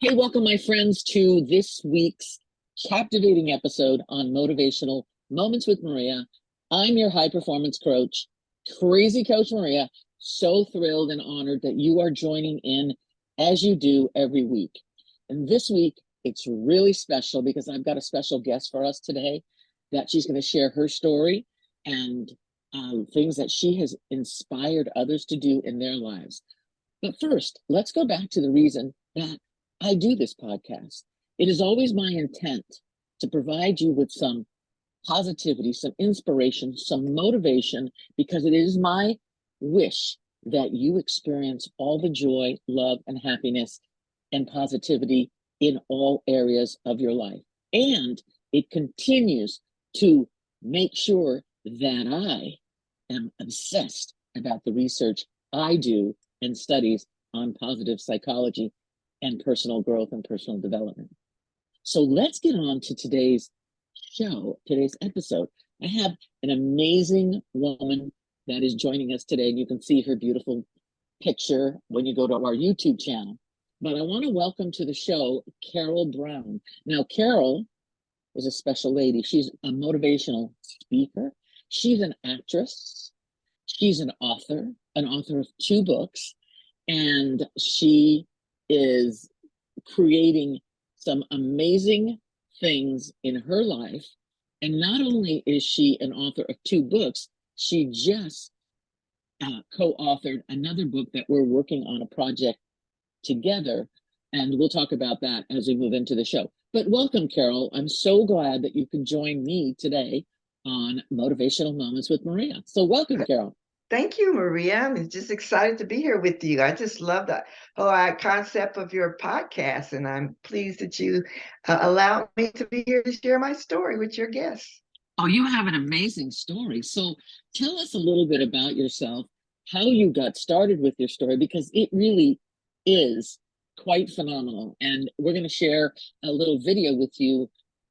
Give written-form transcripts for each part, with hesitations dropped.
Hey, welcome, my friends, to this week's captivating episode on Motivational Moments with Maria. I'm your high performance coach, Crazy Coach Maria. So thrilled and honored that you are joining in as you do every week. And this week, it's really special because I've got a special guest for us today that she's going to share her story and things that she has inspired others to do in their lives. But first, let's go back to the reason that I do this podcast. It is always my intent to provide you with some positivity, some inspiration, some motivation, because it is my wish that you experience all the joy, love, and happiness and positivity in all areas of your life. And it continues to make sure that I am obsessed about the research I do and studies on positive psychology and personal growth and personal development. So let's get on to today's show, today's episode. I have an amazing woman that is joining us today, and you can see her beautiful picture when you go to our YouTube channel. But I want to welcome to the show Karol Brown. Now, Karol is a special lady. She's a motivational speaker. She's an actress. She's an author of 2 books, and she is creating some amazing things in her life. And not only is she an author of 2 books, she just co-authored another book that we're working on a project together. And we'll talk about that as we move into the show. But welcome, Karol. I'm so glad that you can join me today on Motivational Moments with Maria. So welcome, Karol. Thank you, Maria. I'm just excited to be here with you. I just love the whole concept of your podcast, and I'm pleased that you allowed me to be here to share my story with your guests. Oh, you have an amazing story. So tell us a little bit about yourself, how you got started with your story, because it really is quite phenomenal. And we're going to share a little video with you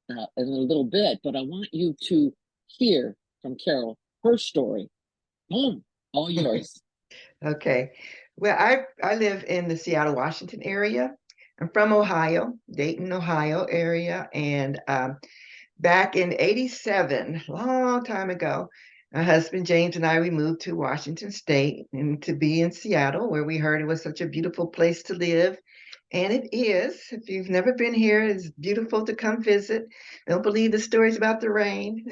in a little bit, but I want you to hear from Karol, her story. Boom, all yours. Okay. Well, I live in the Seattle, Washington area. I'm from Ohio, Dayton, Ohio area, and back in '87, long time ago, my husband James and we moved to Washington State and to be in Seattle, where we heard it was such a beautiful place to live. And it is. If you've never been here, it's beautiful to come visit. Don't believe the stories about the rain.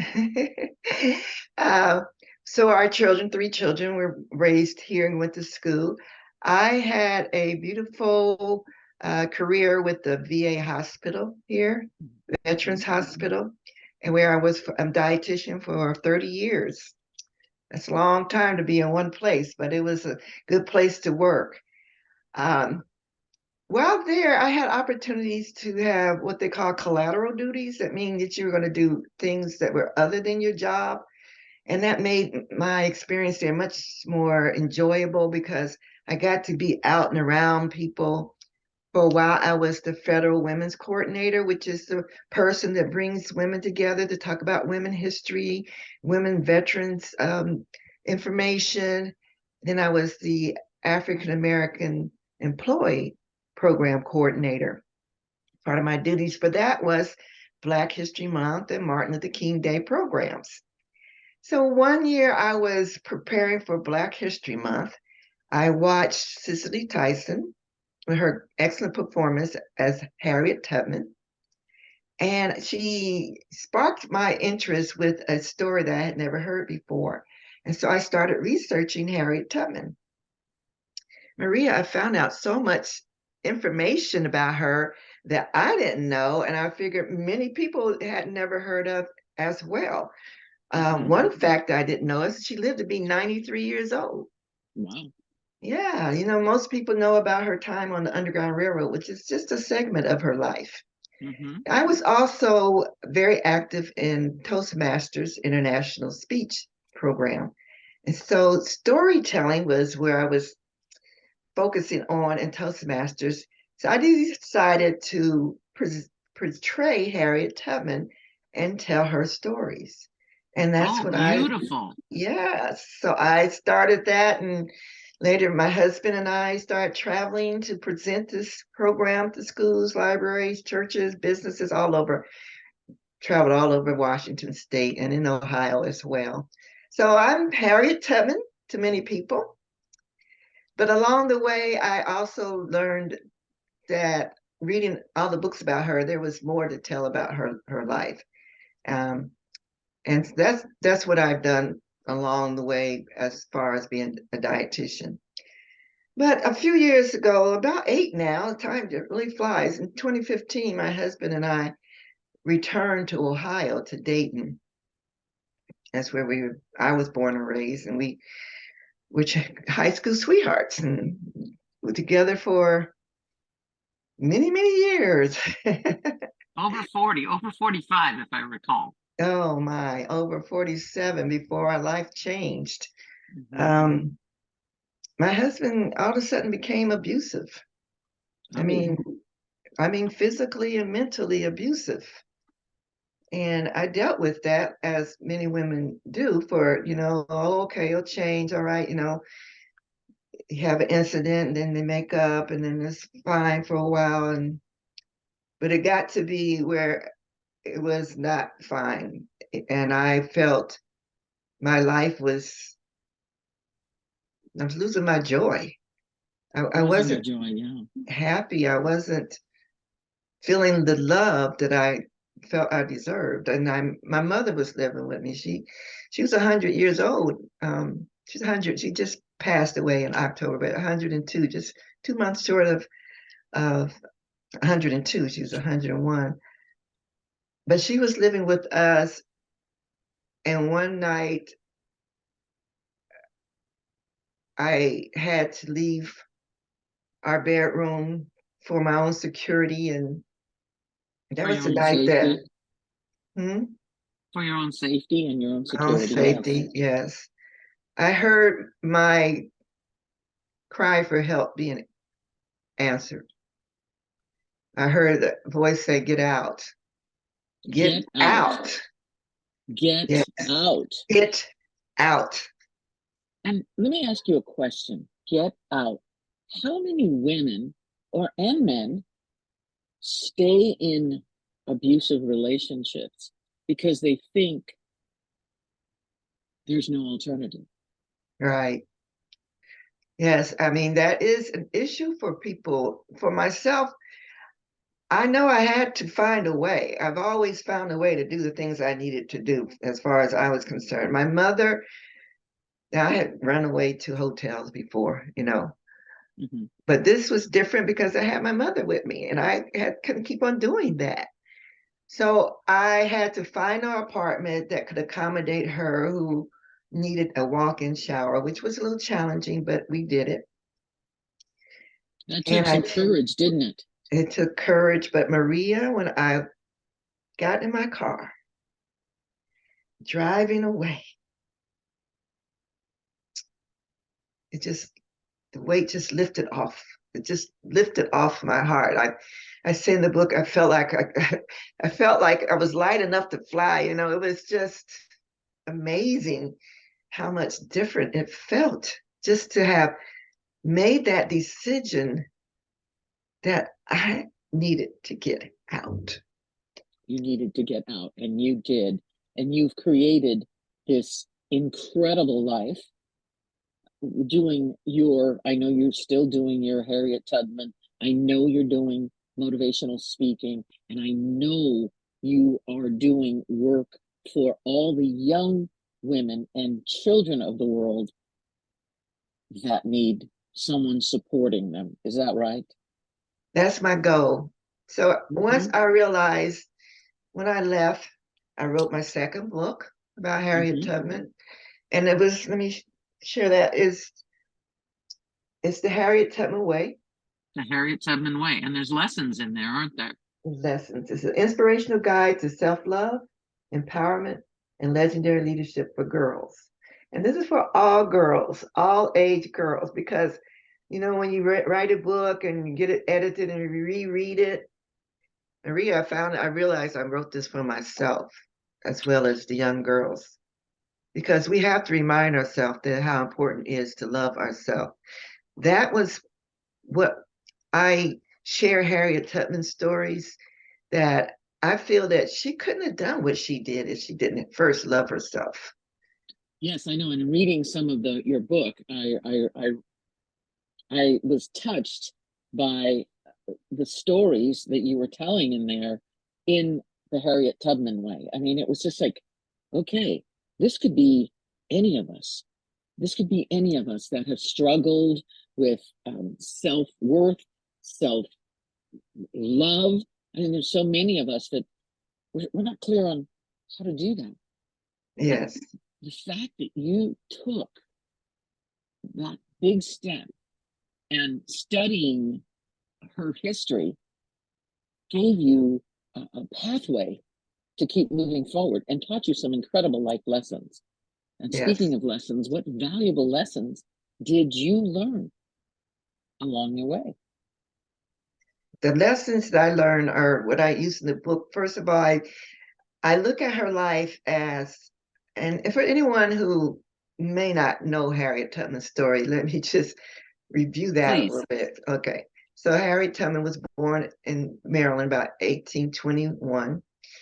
uh, so our children, 3 children, were raised here and went to school. I had a beautiful career with the VA hospital here, Veterans Hospital, and where I was a dietitian for 30 years. That's a long time to be in one place, but it was a good place to work. Um, while there, I had opportunities to have what they call collateral duties. That means that you were going to do things that were other than your job. And that made my experience there much more enjoyable because I got to be out and around people. For a while, I was the federal women's coordinator, which is the person that brings women together to talk about women history, women veterans information. Then I was the African American employee program coordinator. Part of my duties for that was Black History Month and Martin Luther King Day programs. So one year I was preparing for Black History Month. I watched Cicely Tyson with her excellent performance as Harriet Tubman. And she sparked my interest with a story that I had never heard before. And so I started researching Harriet Tubman. Maria, I found out so much information about her that I didn't know, and I figured many people had never heard of as well. One fact I didn't know is she lived to be 93 years old. Wow. Yeah, most people know about her time on the Underground Railroad, which is just a segment of her life. I was also very active in Toastmasters International Speech Program. And so storytelling was where I was focusing on in Toastmasters. So I decided to portray Harriet Tubman and tell her stories. And that's Oh, what beautiful. yes. So I started that in Later, my husband and I started traveling to present this program to schools, libraries, churches, businesses all over. Traveled all over Washington State and in Ohio as well. So I'm Harriet Tubman to many people. But along the way, I also learned that reading all the books about her, there was more to tell about her life. Um, and that's what I've done along the way as far as being a dietitian. But a few years ago, about 8 now, time really flies. In 2015, my husband and I returned to Ohio, to Dayton. That's where I was born and raised, and we were high school sweethearts and were together for many, many years. Over 40, over 45, if I recall. Oh my, over 47 before our life changed. Mm-hmm. My husband all of a sudden became abusive. I mean, physically and mentally abusive. And I dealt with that as many women do for, oh, okay, he'll change. All right, you have an incident and then they make up and then it's fine for a while. But it got to be where it was not fine. And I felt my life I was losing my joy. I wasn't joy, yeah. happy. I wasn't feeling the love that I felt I deserved. And my mother was living with me. She was 100 years old. She's 100. She just passed away in October, but 102, just 2 months short of 102. She was 101. But she was living with us. And one night I had to leave our bedroom for my own security. And that was the night that, for your own safety and your own my own security, safety, yes. I heard my cry for help being answered. I heard the voice say, "Get out. Get out. Get Yes. out. Get out." And let me ask you a question. Get out. How many women and men stay in abusive relationships because they think there's no alternative? Right. Yes, I mean, that is an issue for people. For myself, I know I had to find a way. I've always found a way to do the things I needed to do as far as I was concerned. My mother, now I had run away to hotels before, Mm-hmm. but this was different because I had my mother with me and couldn't keep on doing that. So I had to find an apartment that could accommodate her who needed a walk-in shower, which was a little challenging, but we did it. That took some courage, didn't it? It took courage, but Maria, when I got in my car, driving away, the weight just lifted off. It just lifted off my heart. I say in the book, I felt like I felt like I was light enough to fly. It was just amazing how much different it felt just to have made that decision that I needed to get out. You needed to get out, and you did. And you've created this incredible life I know you're still doing your Harriet Tubman. I know you're doing motivational speaking, and I know you are doing work for all the young women and children of the world that need someone supporting them. Is that right? That's my goal. So once I realized when I left, I wrote my second book about Harriet Tubman. And it was, let me share that, it's the Harriet Tubman Way. The Harriet Tubman Way. And there's lessons in there, aren't there? Lessons. It's an inspirational guide to self-love, empowerment, and legendary leadership for girls. And this is for all girls, all age girls, because, when you write a book and you get it edited and you reread it, Maria, I realized I wrote this for myself as well as the young girls. because we have to remind ourselves that how important it is to love ourselves. That was what I share Harriet Tubman's stories, that I feel that she couldn't have done what she did if she didn't first love herself. Yes, I know. And reading some of your book, I was touched by the stories that you were telling in there in the Harriet Tubman way. I mean, it was just like, okay, this could be any of us. This could be any of us that have struggled with self-worth, self-love. I mean, there's so many of us that we're not clear on how to do that. But Yes, the fact that you took that big step and studying her history gave you a pathway to keep moving forward and taught you some incredible life lessons. And yes. speaking of lessons, what valuable lessons did you learn along your way? The lessons that I learned are what I use in the book. First of all, I look at her life as, and for anyone who may not know Harriet Tubman's story, let me just review that a Please. little bit. Okay. So Harriet Tubman was born in Maryland about 1821.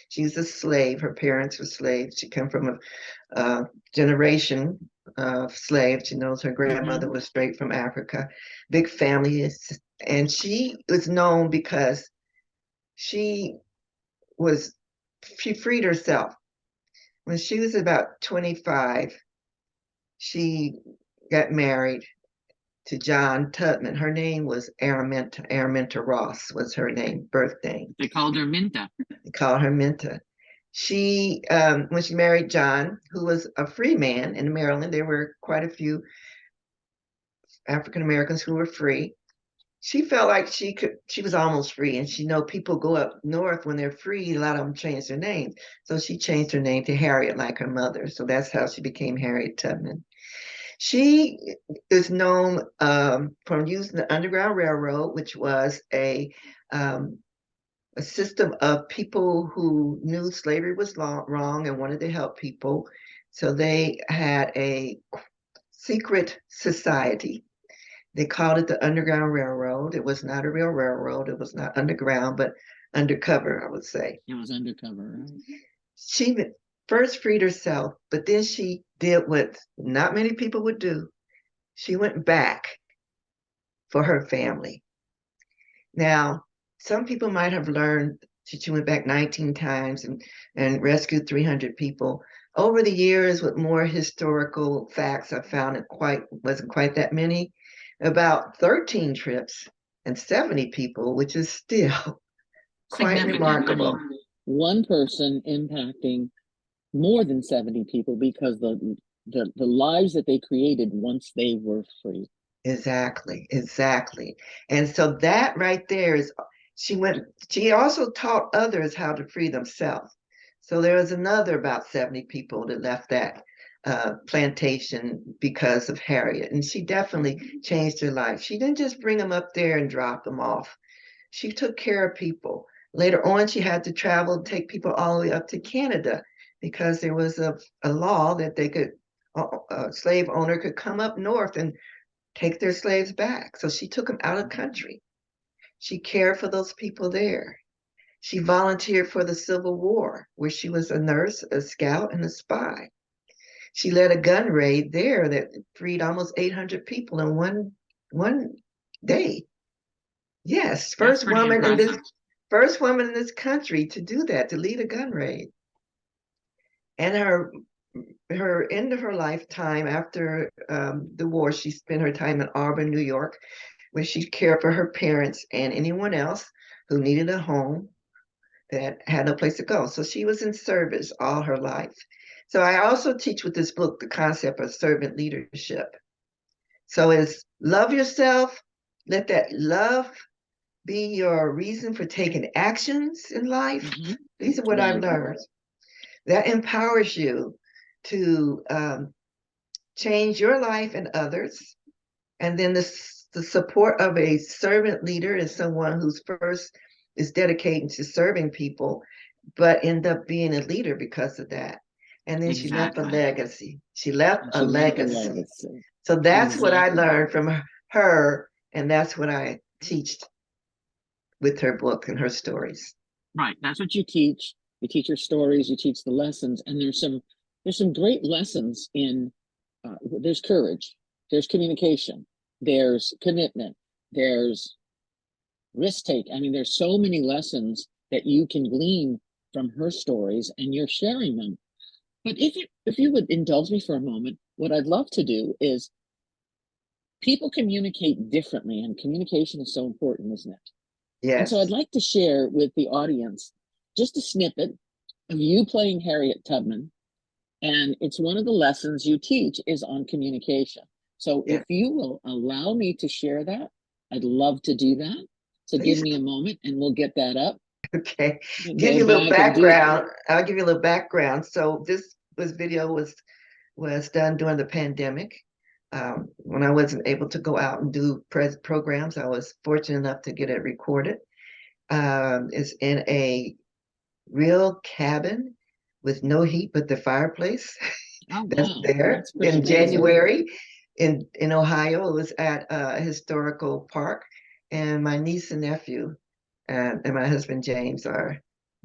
She was a slave. Her parents were slaves. She came from a generation of slaves. She knows her grandmother was straight from Africa. Big family. And she was known because she was, she freed herself. When she was about 25, she got married to John Tubman. Her name was Araminta. Araminta Ross was her name, birth name. They called her Minta. They called her Minta. She, when she married John, who was a free man in Maryland, there were quite a few African Americans who were free. She felt like she was almost free, and she know people go up north when they're free, a lot of them change their names. So she changed her name to Harriet, like her mother. So that's how she became Harriet Tubman. She is known from using the Underground Railroad, which was a system of people who knew slavery was wrong and wanted to help people. So they had a secret society. They called it the Underground Railroad. It was not a real railroad. It was not underground, but undercover, I would say. It was undercover, right? She first freed herself, but then she did what not many people would do. She went back for her family. Now, some people might have learned that she went back 19 times and rescued 300 people. Over the years, with more historical facts, I found it wasn't quite that many. About 13 trips and 70 people, which is still quite remarkable. I mean, one person impacting more than 70 people because the lives that they created once they were free. Exactly, exactly. And so that right there is, she also taught others how to free themselves. So there was another about 70 people that left that plantation because of Harriet. And she definitely changed her life. She didn't just bring them up there and drop them off. She took care of people. Later on, she had to travel, take people all the way up to Canada because there was a law that they could, a slave owner could come up north and take their slaves back. So she took them out of the country. She cared for those people there. She volunteered for the Civil War, where she was a nurse, a scout, and a spy. She led a gun raid there that freed almost 800 people in one day. Yes, first woman in this country to do that, to lead a gun raid. And her end of her lifetime after the war, she spent her time in Auburn, New York, where she cared for her parents and anyone else who needed a home that had no place to go. So she was in service all her life. So I also teach with this book the concept of servant leadership. So it's love yourself, let that love be your reason for taking actions in life. Mm-hmm. These are what I've learned. That empowers you to change your life and others. And then the support of a servant leader is someone who's first is dedicated to serving people, but end up being a leader because of that. and then she left a Exactly. legacy. She left And a she left a legacy. legacy. So that's what I Exactly. learned from her, and that's what I teach with her book and her stories. Right. That's what you teach. You teach your stories, you teach the lessons, and there's some great lessons in there's courage, there's communication, there's commitment, there's risk take. I mean, there's so many lessons that you can glean from her stories, and you're sharing them. But if you would indulge me for a moment, what I'd love to do is people communicate differently, and communication is so important, isn't it? And so I'd Yes. like to share with the audience just a snippet of you playing Harriet Tubman. And it's one of the lessons you teach is on communication. So Yeah. if you will allow me to share that, I'd love to do that. So give Please. me a moment and we'll get that up. Okay. Give Go you a little back and do. background. I'll give you a little background. So this video was done during the pandemic. When I wasn't able to go out and do programs, I was fortunate enough to get it recorded. It's in a real cabin with no heat but the fireplace. Oh, That's wow. there That's pretty in amazing. January in Ohio. It was at a historical park, and my niece and nephew and my husband James are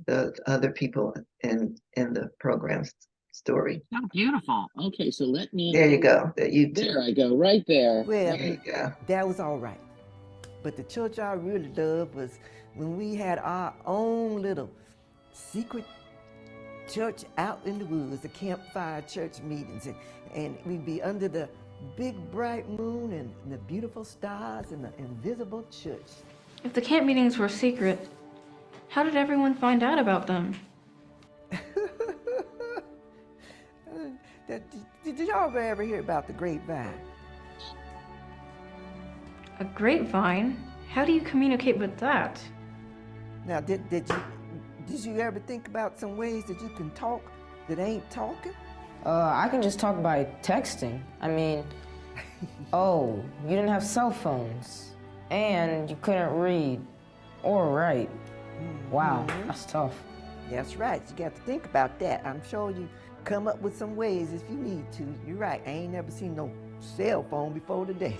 the other people in the program story. Oh, beautiful. Okay, so let me. There you go. There I go, right there. Well, There you go. that was all right. But the church I really loved was when we had our own little secret church out in the woods, the campfire church meetings, and we'd be under the big bright moon and the beautiful stars and the invisible church. If the camp meetings were secret, how did everyone find out about them? Did y'all ever hear about the grapevine? A grapevine? How do you communicate with that? Now, did you ever think about some ways that you can talk that ain't talking? I can just talk by texting. I mean, oh, you didn't have cell phones, and you couldn't read or write. Wow, that's tough. That's right. You got to think about that. I'm sure you come up with some ways if you need to. You're right. I ain't never seen no cell phone before today.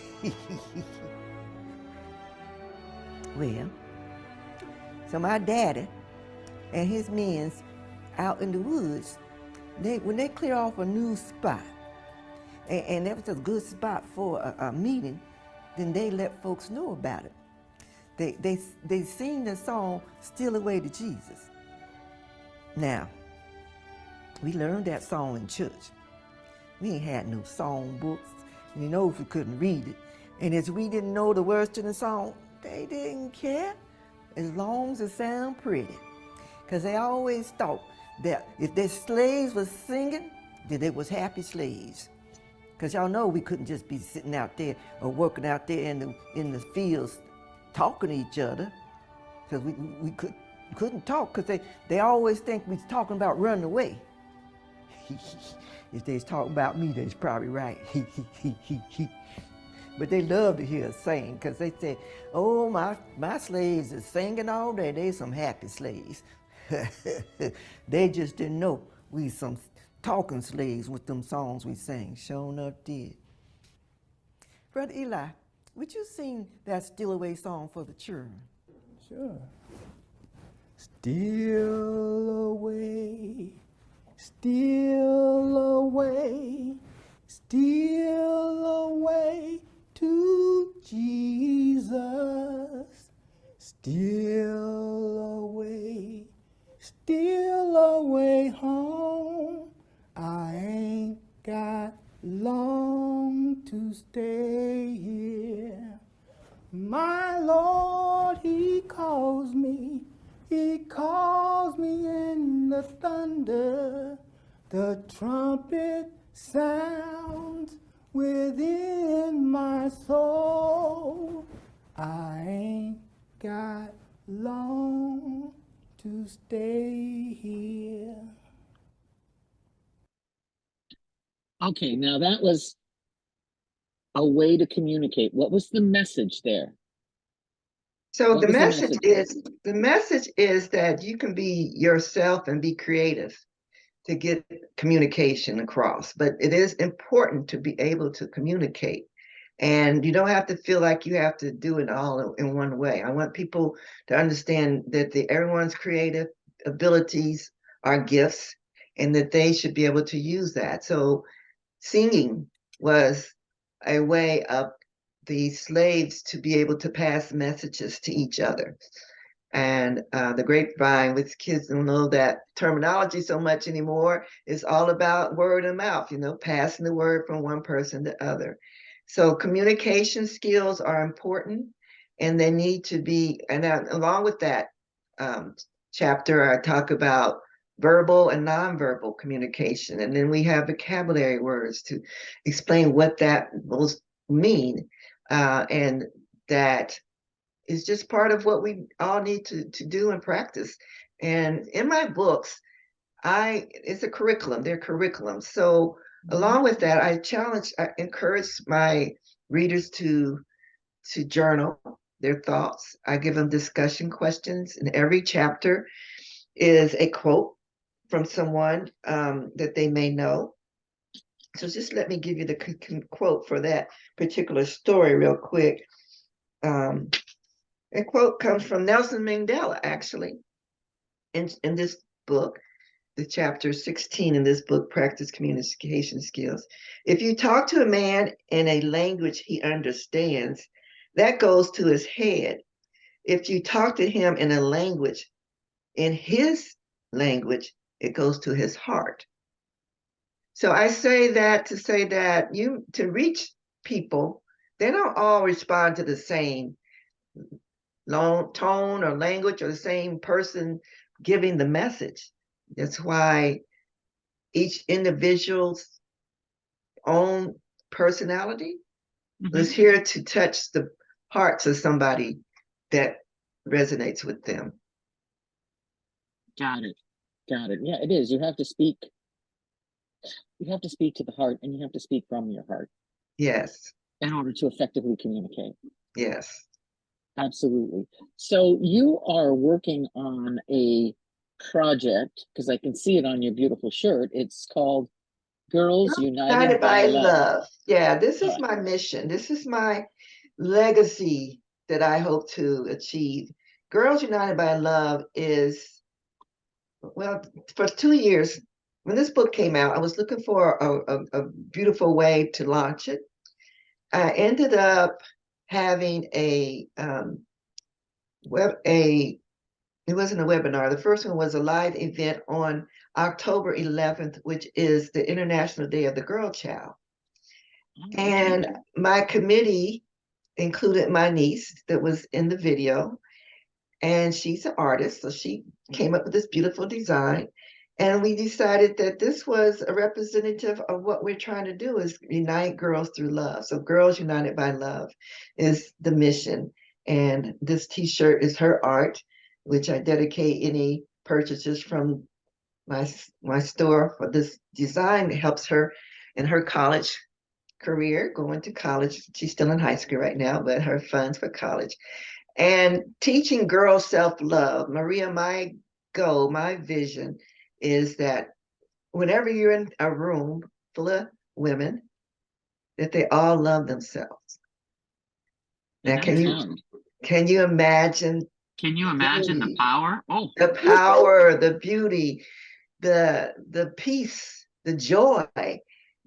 Well, so my daddy and his men's out in the woods, when they clear off a new spot, and that was a good spot for a meeting, then they let folks know about it. They sing the song, Steal Away to Jesus. Now, we learned that song in church. We ain't had no song books. You know, if we couldn't read it. And as we didn't know the words to the song, they didn't care as long as it sounded pretty. Because they always thought that if their slaves was singing, then they was happy slaves. Because y'all know we couldn't just be sitting out there or working out there in the fields talking to each other. Because we couldn't talk because they always think we was talking about running away. If they was talking about me, they was probably right. But they love to hear us sing because they say, oh, my slaves are singing all day. They some happy slaves. They just didn't know we some talking slaves with them songs we sang. Sure enough did. Brother Eli, would you sing that Steal Away song for the children? Sure. Steal away, steal away, steal away to Jesus. Steal away home. I ain't got long to stay here. My Lord, He calls me in the thunder. The trumpet sounds within my soul. I ain't got long to stay here. Okay, now that was a way to communicate. What was the message there? So What was the the message is that you can be yourself and be creative. to get communication across. But it is important to be able to communicate. And you don't have to feel like you have to do it all in one way. I want people to understand that everyone's creative abilities are gifts and that they should be able to use that. So singing was a way of the slaves to be able to pass messages to each other. And the grapevine, which kids don't know that terminology so much anymore, is all about word of mouth, passing the word from one person to other. So communication skills are important, and they need to be, and along with that chapter, I talk about verbal and nonverbal communication. And then we have vocabulary words to explain what that will mean. And that is just part of what we all need to do and practice. And in my books, it's a curriculum, they're curriculums. So along with that, I encourage my readers to journal their thoughts. I give them discussion questions, and every chapter is a quote from someone that they may know. So just let me give you the quote for that particular story real quick. A quote comes from Nelson Mandela, actually, in this book, the chapter 16 in this book, Practice Communication Skills. If you talk to a man in a language he understands, that goes to his head. If you talk to him in a language, in his language, it goes to his heart. So I say that to say that to reach people, they don't all respond to the same long tone or language or the same person giving the message. That's why each individual's own personality is here to touch the hearts of somebody that resonates with them. Got it. Yeah, it is. You have to speak to the heart, and you have to speak from your heart. Yes. In order to effectively communicate. Yes. Absolutely. So you are working on a project, because I can see it on your beautiful shirt. It's called Girls United by Love. Yeah, this is my mission. This is my legacy that I hope to achieve. Girls United by Love is, well, for 2 years, when this book came out, I was looking for a beautiful way to launch it. I ended up having it wasn't a webinar. The first one was a live event on October 11th, which is the International Day of the Girl Child. And my committee included my niece that was in the video, and she's an artist, so she came up with this beautiful design. And we decided that this was a representative of what we're trying to do, is unite girls through love. So Girls United by Love is the mission. And this t-shirt is her art, which I dedicate any purchases from my store for this design. It helps her in her college career, going to college. She's still in high school right now, but her funds for college. And teaching girls self-love. Maria, my goal, my vision is that whenever you're in a room full of women, that they all love themselves. Now, can you imagine? Can you imagine the power? Oh, the power, the beauty, the peace, the joy,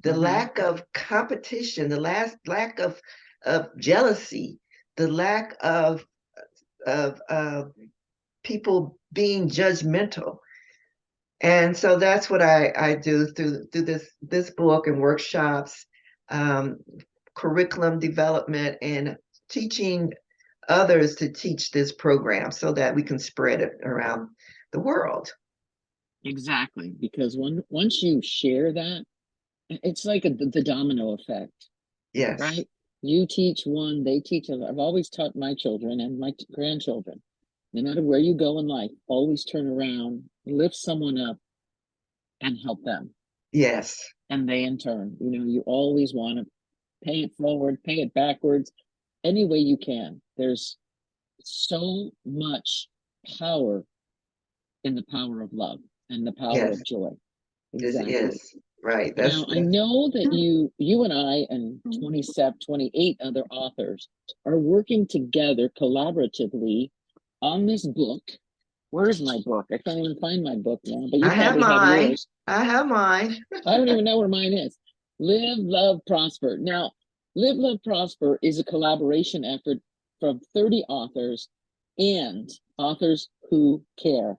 the lack of competition, the lack of jealousy, the lack of people being judgmental. And so that's what I do through this book and workshops, curriculum development, and teaching others to teach this program so that we can spread it around the world. Exactly, because once you share that, it's like the domino effect. Yes. Right? You teach one, they teach other. I've always taught my children and my grandchildren, no matter where you go in life, always turn around, lift someone up, and help them. Yes. And they in turn, you always want to pay it forward, pay it backwards, any way you can. There's so much power in the power of love and the power of joy. This exactly. is right. Now, I know that you and I and 27, 28 other authors are working together collaboratively on this book. Where's my book? I can't even find my book now, but you I have probably have mine. yours. I have mine. I don't even know where mine is. Live, Love, Prosper. Now, Live, Love, Prosper is a collaboration effort from 30 authors and authors who care.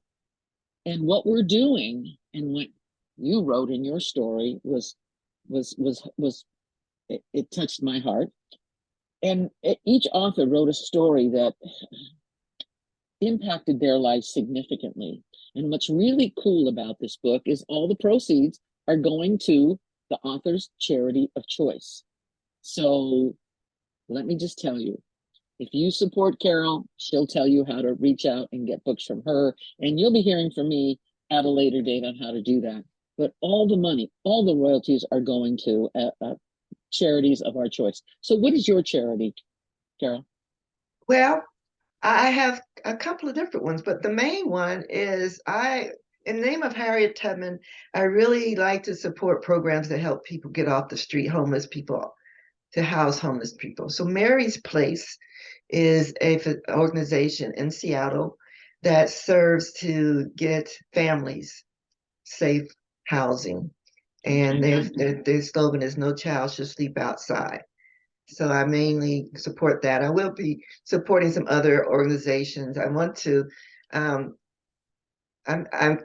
And what we're doing, and what you wrote in your story was it touched my heart. And each author wrote a story that impacted their life significantly. And what's really cool about this book is all the proceeds are going to the author's charity of choice. So let me just tell you, if you support Karol, she'll tell you how to reach out and get books from her. And you'll be hearing from me at a later date on how to do that. But all the money, all the royalties are going to charities of our choice. So what is your charity, Karol? Well, I have a couple of different ones, but the main one is in the name of Harriet Tubman, I really like to support programs that help people get off the street, homeless people, to house homeless people. So Mary's Place is an organization in Seattle that serves to get families safe housing. And their slogan is "No child should sleep outside." So I mainly support that. I will be supporting some other organizations. I want to. I'm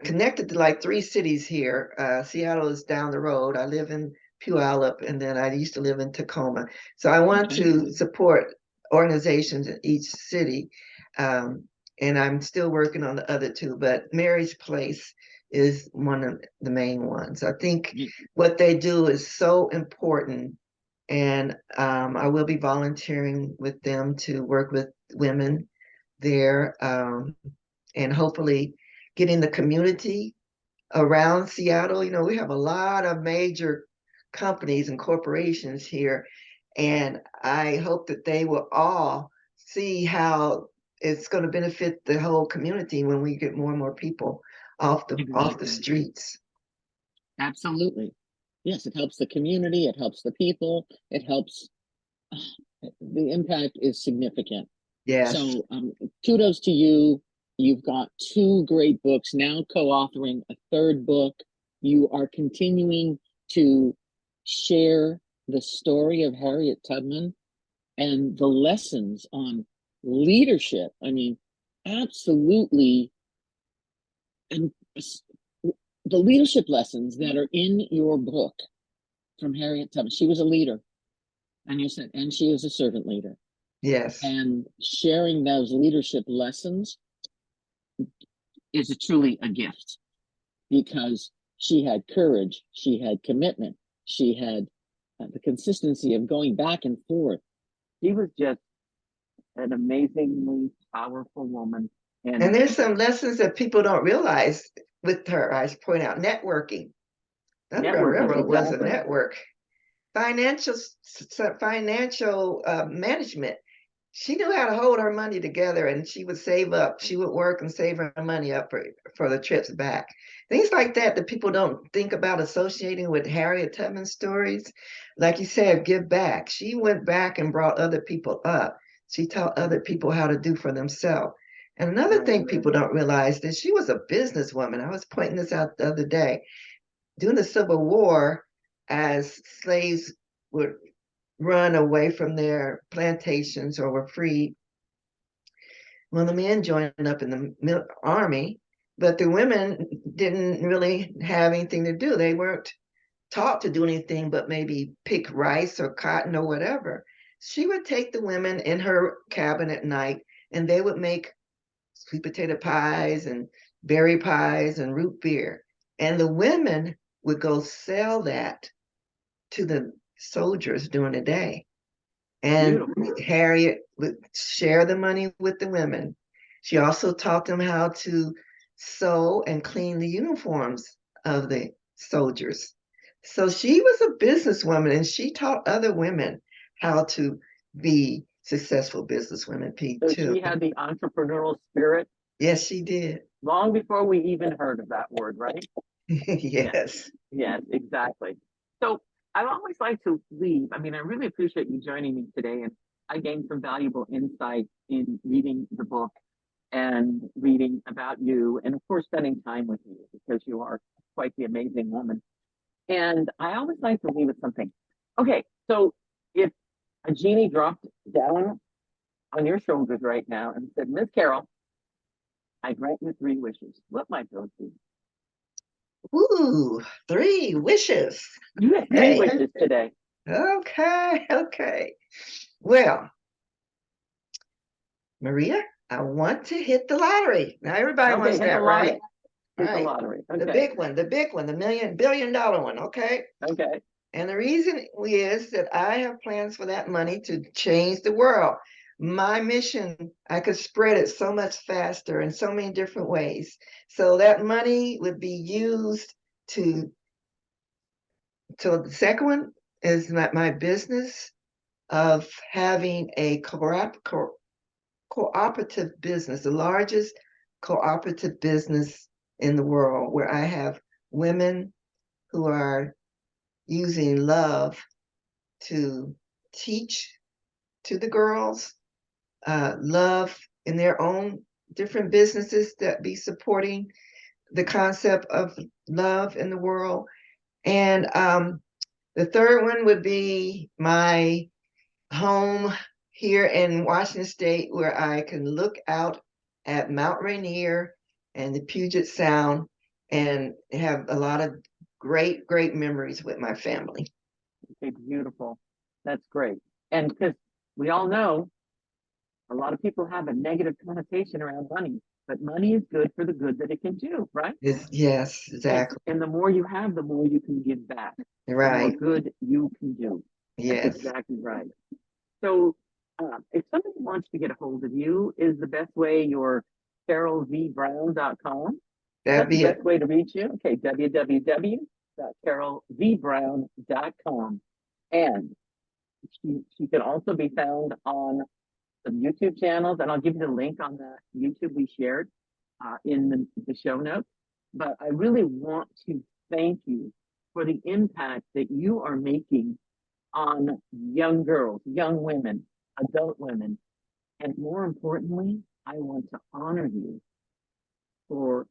connected to like 3 cities here. Seattle is down the road. I live in Puyallup, and then I used to live in Tacoma. So I want to support organizations in each city, and I'm still working on the other 2. But Mary's Place is one of the main ones. I think what they do is so important, and I will be volunteering with them to work with women there, and hopefully getting the community around Seattle. You know, we have a lot of major companies and corporations here, and I hope that they will all see how it's going to benefit the whole community when we get more and more people off the streets. Absolutely. Yes, it helps the community, it helps the people, it helps, the impact is significant. Yes. So kudos to you. You've got 2 great books, now co-authoring a 3rd book. You are continuing to share the story of Harriet Tubman and the lessons on leadership. I mean, absolutely. And the leadership lessons that are in your book from Harriet Tubman. She was a leader, and you said, and she was a servant leader. Yes. And sharing those leadership lessons is truly a gift, because she had courage, she had commitment, she had the consistency of going back and forth. She was just an amazingly powerful woman. And there's some lessons that people don't realize with her. I point out networking. That's what railroad was, a network. Financial management. She knew how to hold her money together, and she would save up. She would work and save her money up for the trips back. Things like that people don't think about associating with Harriet Tubman stories. Like you said, give back. She went back and brought other people up. She taught other people how to do for themselves. And another thing people don't realize is she was a businesswoman. I was pointing this out the other day. During the Civil War, as slaves would run away from their plantations or were freed, well, the men joined up in the army, but the women didn't really have anything to do. They weren't taught to do anything but maybe pick rice or cotton or whatever. She would take the women in her cabin at night, and they would make sweet potato pies and berry pies and root beer. And the women would go sell that to the soldiers during the day. And Harriet would share the money with the women. She also taught them how to sew and clean the uniforms of the soldiers. So she was a businesswoman, and she taught other women how to be successful businesswomen, Pete, So too. she had the entrepreneurial spirit. Yes, she did. Long before we even heard of that word, right? Yes. Yes, exactly. So I always like to leave. I mean, I really appreciate you joining me today, and I gained some valuable insight in reading the book and reading about you, and of course, spending time with you because you are quite the amazing woman. And I always like to leave with something. Okay, so if a genie dropped down on your shoulders right now and said, Miss Carol, I grant you 3 wishes, what might those be? Ooh, 3 wishes. You get three Hey. wishes today. Okay. Well, Maria, I want to hit the lottery. Now everybody Okay, wants hit the that, right? lottery. Hit the Right. lottery. The Okay. big one, the $1 billion one, okay? Okay. And the reason is that I have plans for that money to change the world. My mission, I could spread it so much faster in so many different ways. So that money would be used to, so the second one is my business of having a cooperative business, the largest cooperative business in the world, where I have women who are using love to teach to the girls, love in their own different businesses that be supporting the concept of love in the world. And the third one would be my home here in Washington State, where I can look out at Mount Rainier and the Puget Sound and have a lot of great memories with my family. Okay, beautiful. That's great. And because we all know a lot of people have a negative connotation around money, but money is good for the good that it can do, right? Yes, exactly. And the more you have, the more you can give back. The more Right. good you can do. That's Yes. exactly right. So if somebody wants to get a hold of you, is the best way your carolvbrown.com? That'd That's the be it. best way to reach you. Okay, www.carolvbrown.com. And she can also be found on some YouTube channels, and I'll give you the link on the YouTube we shared in the show notes. But I really want to thank you for the impact that you are making on young girls, young women, adult women, and more importantly, I want to honor you for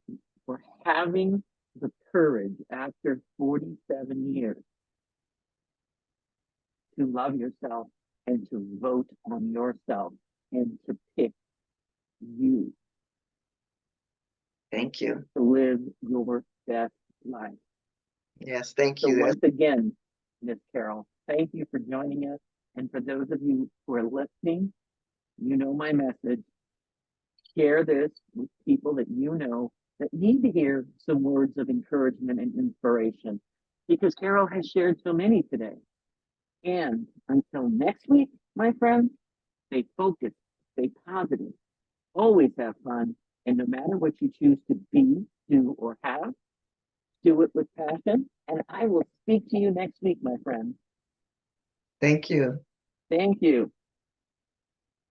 having the courage after 47 years to love yourself and to vote on yourself and to pick you Thank you. to live your best life. Yes, thank So you. once again, Miss Carol, thank you for joining us. And for those of you who are listening, you know my message. Share this with people that you know that need to hear some words of encouragement and inspiration, because Carol has shared so many today. And until next week, my friends, stay focused, stay positive, always have fun, and no matter what you choose to be, do, or have, do it with passion. And I will speak to you next week, my friends. Thank you. Thank you.